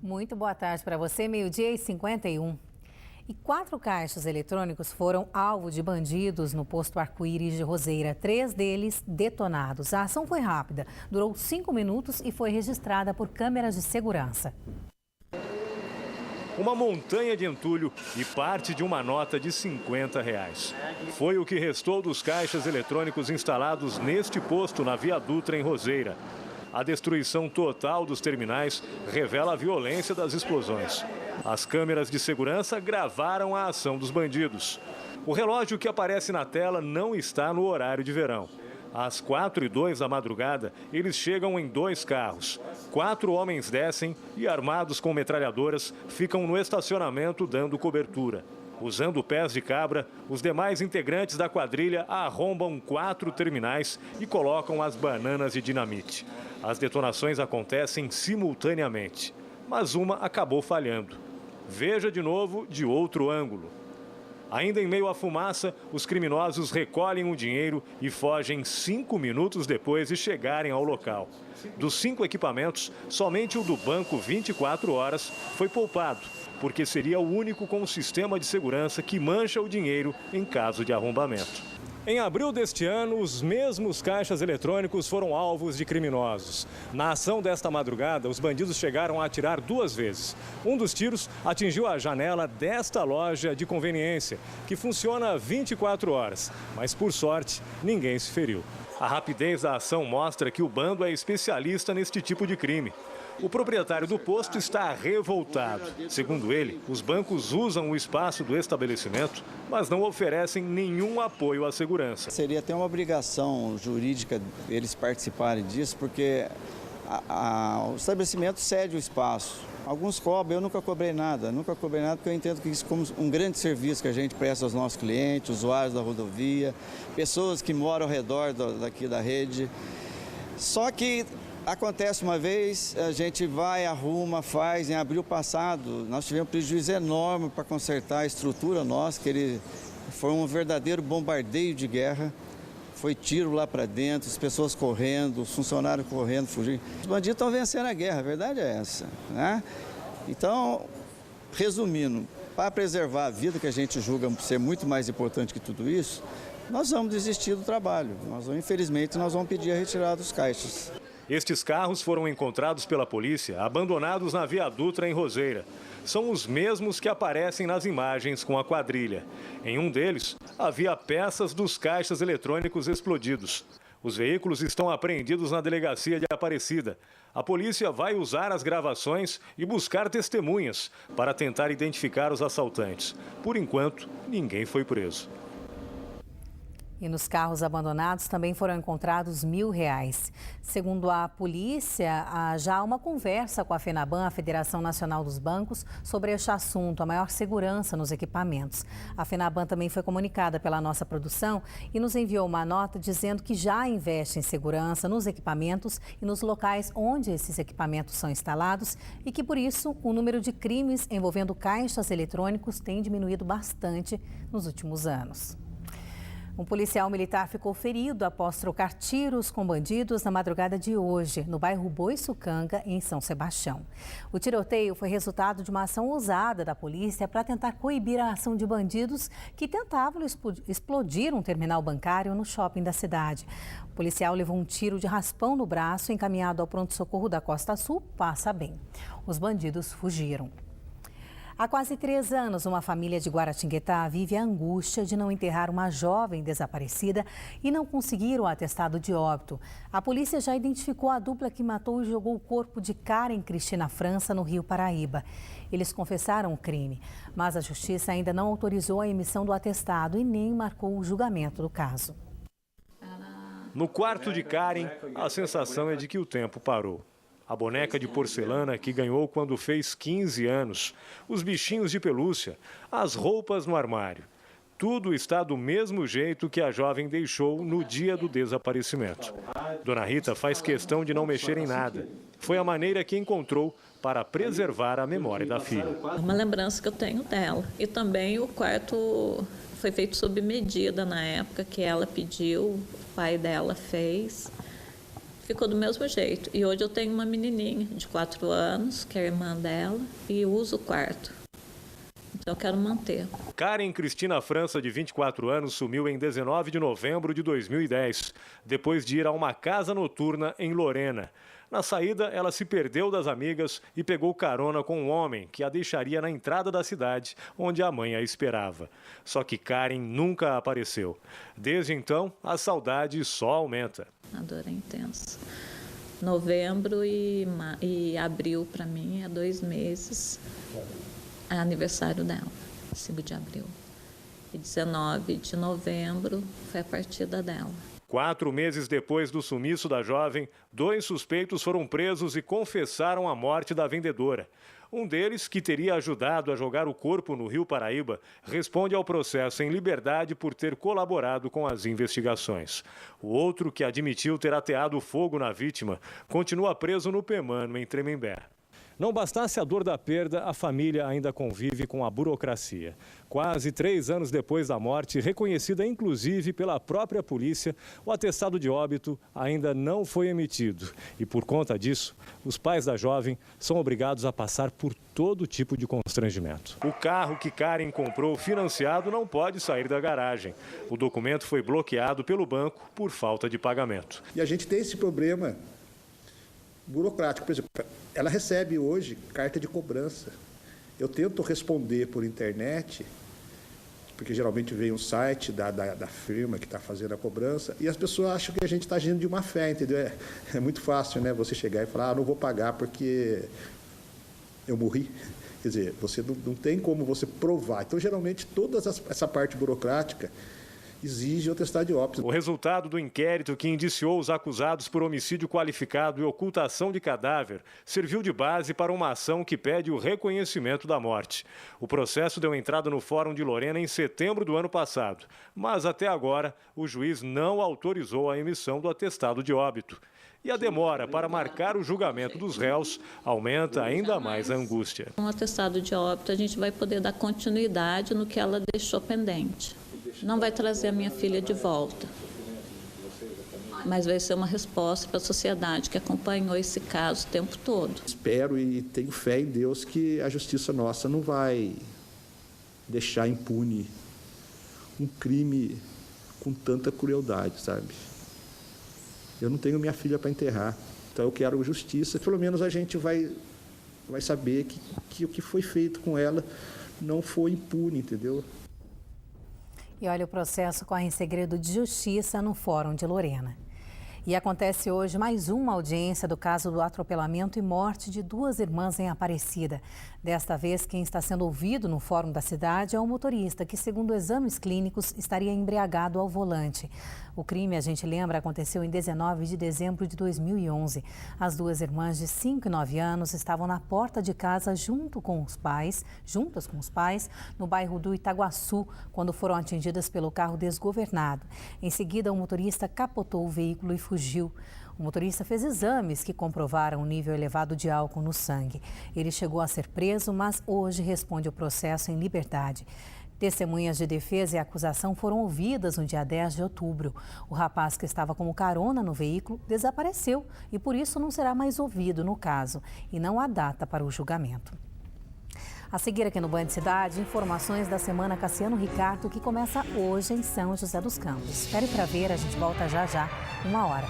Muito boa tarde para você, 12h51. E 4 caixas eletrônicos foram alvo de bandidos no posto Arco-Íris de Roseira. 3 deles detonados. A ação foi rápida, durou 5 minutos e foi registrada por câmeras de segurança. Uma montanha de entulho e parte de uma nota de R$50. Foi o que restou dos caixas eletrônicos instalados neste posto na Via Dutra, em Roseira. A destruição total dos terminais revela a violência das explosões. As câmeras de segurança gravaram a ação dos bandidos. O relógio que aparece na tela não está no horário de verão. Às 4h02 da madrugada, eles chegam em 2 carros. 4 homens descem e, armados com metralhadoras, ficam no estacionamento dando cobertura. Usando pés de cabra, os demais integrantes da quadrilha arrombam 4 terminais e colocam as bananas de dinamite. As detonações acontecem simultaneamente, mas uma acabou falhando. Veja de novo de outro ângulo. Ainda em meio à fumaça, os criminosos recolhem o dinheiro e fogem 5 minutos depois de chegarem ao local. Dos 5 equipamentos, somente o do Banco 24 Horas foi poupado, porque seria o único com um sistema de segurança que mancha o dinheiro em caso de arrombamento. Em abril deste ano, os mesmos caixas eletrônicos foram alvos de criminosos. Na ação desta madrugada, os bandidos chegaram a atirar 2 vezes. Um dos tiros atingiu a janela desta loja de conveniência, que funciona 24 horas. Mas, por sorte, ninguém se feriu. A rapidez da ação mostra que o bando é especialista neste tipo de crime. O proprietário do posto está revoltado. Segundo ele, os bancos usam o espaço do estabelecimento, mas não oferecem nenhum apoio à segurança. Seria até uma obrigação jurídica eles participarem disso, porque o estabelecimento cede o espaço. Alguns cobram, eu nunca cobrei nada porque eu entendo que isso como um grande serviço que a gente presta aos nossos clientes, usuários da rodovia, pessoas que moram ao redor daqui da rede. Só que acontece uma vez, a gente vai, arruma, faz. Em abril passado, nós tivemos um prejuízo enorme para consertar a estrutura nossa, que ele foi um verdadeiro bombardeio de guerra. Foi tiro lá para dentro, as pessoas correndo, os funcionários correndo, fugindo. Os bandidos estão vencendo a guerra, a verdade é essa, né? Então, resumindo, para preservar a vida, que a gente julga ser muito mais importante que tudo isso, nós vamos desistir do trabalho. Infelizmente, nós vamos pedir a retirada dos caixas. Estes carros foram encontrados pela polícia abandonados na Via Dutra, em Roseira. São os mesmos que aparecem nas imagens com a quadrilha. Em um deles, havia peças dos caixas eletrônicos explodidos. Os veículos estão apreendidos na delegacia de Aparecida. A polícia vai usar as gravações e buscar testemunhas para tentar identificar os assaltantes. Por enquanto, ninguém foi preso. E nos carros abandonados também foram encontrados R$1.000. Segundo a polícia, há já uma conversa com a FENABAN, a Federação Nacional dos Bancos, sobre este assunto, a maior segurança nos equipamentos. A FENABAN também foi comunicada pela nossa produção e nos enviou uma nota dizendo que já investe em segurança nos equipamentos e nos locais onde esses equipamentos são instalados e que, por isso, o número de crimes envolvendo caixas eletrônicos tem diminuído bastante nos últimos anos. Um policial militar ficou ferido após trocar tiros com bandidos na madrugada de hoje, no bairro Boiçucanga, em São Sebastião. O tiroteio foi resultado de uma ação ousada da polícia para tentar coibir a ação de bandidos que tentavam explodir um terminal bancário no shopping da cidade. O policial levou um tiro de raspão no braço, encaminhado ao pronto-socorro da Costa Sul, passa bem. Os bandidos fugiram. Há quase 3 anos, uma família de Guaratinguetá vive a angústia de não enterrar uma jovem desaparecida e não conseguir o atestado de óbito. A polícia já identificou a dupla que matou e jogou o corpo de Karen Cristina França no Rio Paraíba. Eles confessaram o crime, mas a justiça ainda não autorizou a emissão do atestado e nem marcou o julgamento do caso. No quarto de Karen, a sensação é de que o tempo parou. A boneca de porcelana que ganhou quando fez 15 anos, os bichinhos de pelúcia, as roupas no armário. Tudo está do mesmo jeito que a jovem deixou no dia do desaparecimento. Dona Rita faz questão de não mexer em nada. Foi a maneira que encontrou para preservar a memória da filha. Uma lembrança que eu tenho dela. E também o quarto foi feito sob medida na época que ela pediu, o pai dela fez. ficou do mesmo jeito. E hoje eu tenho uma menininha de 4 anos, que é a irmã dela, e uso o quarto. Então eu quero manter. Karen Cristina França, de 24 anos, sumiu em 19 de novembro de 2010, depois de ir a uma casa noturna em Lorena. Na saída, ela se perdeu das amigas e pegou carona com um homem que a deixaria na entrada da cidade, onde a mãe a esperava. Só que Karen nunca apareceu. Desde então, a saudade só aumenta. A dor é intensa. Novembro e abril, para mim, é 2 meses. É aniversário dela, 5 de abril. E 19 de novembro foi a partida dela. 4 meses depois do sumiço da jovem, 2 suspeitos foram presos e confessaram a morte da vendedora. Um deles, que teria ajudado a jogar o corpo no Rio Paraíba, responde ao processo em liberdade por ter colaborado com as investigações. O outro, que admitiu ter ateado fogo na vítima, continua preso no Pemano, em Tremembé. Não bastasse a dor da perda, a família ainda convive com a burocracia. Quase 3 anos depois da morte, reconhecida inclusive pela própria polícia, o atestado de óbito ainda não foi emitido. E por conta disso, os pais da jovem são obrigados a passar por todo tipo de constrangimento. O carro que Karen comprou financiado não pode sair da garagem. O documento foi bloqueado pelo banco por falta de pagamento. E a gente tem esse problema burocrático. Por exemplo, ela recebe hoje carta de cobrança. Eu tento responder por internet, porque geralmente vem um site da firma que está fazendo a cobrança, e as pessoas acham que a gente está agindo de má fé, entendeu? É muito fácil, né? Você chegar e falar, não vou pagar porque eu morri. Quer dizer, você não tem como você provar. Então, geralmente, toda essa parte burocrática exige o atestado de óbito. O resultado do inquérito que indiciou os acusados por homicídio qualificado e ocultação de cadáver serviu de base para uma ação que pede o reconhecimento da morte. O processo deu entrada no Fórum de Lorena em setembro do ano passado, mas até agora o juiz não autorizou a emissão do atestado de óbito. E a demora para marcar o julgamento dos réus aumenta ainda mais a angústia. Com o atestado de óbito, a gente vai poder dar continuidade no que ela deixou pendente. Não vai trazer a minha filha de volta, mas vai ser uma resposta para a sociedade que acompanhou esse caso o tempo todo. Espero e tenho fé em Deus que a justiça nossa não vai deixar impune um crime com tanta crueldade, sabe? Eu não tenho minha filha para enterrar, então eu quero justiça. Pelo menos a gente vai saber que o que foi feito com ela não foi impune, entendeu? E olha, o processo corre em segredo de justiça no Fórum de Lorena. E acontece hoje mais uma audiência do caso do atropelamento e morte de 2 irmãs em Aparecida. Desta vez, quem está sendo ouvido no Fórum da cidade é o motorista, que, segundo exames clínicos, estaria embriagado ao volante. O crime, a gente lembra, aconteceu em 19 de dezembro de 2011. As 2 irmãs de 5 e 9 anos estavam na porta de casa juntas com os pais, no bairro do Itaguaçu, quando foram atingidas pelo carro desgovernado. Em seguida, o motorista capotou o veículo e fugiu. O motorista fez exames que comprovaram um nível elevado de álcool no sangue. Ele chegou a ser preso, mas hoje responde o processo em liberdade. Testemunhas de defesa e acusação foram ouvidas no dia 10 de outubro. O rapaz que estava como carona no veículo desapareceu e por isso não será mais ouvido no caso. E não há data para o julgamento. A seguir aqui no Band Cidade, informações da Semana Cassiano Ricardo, que começa hoje em São José dos Campos. Espere para ver, a gente volta já já, 1 hora.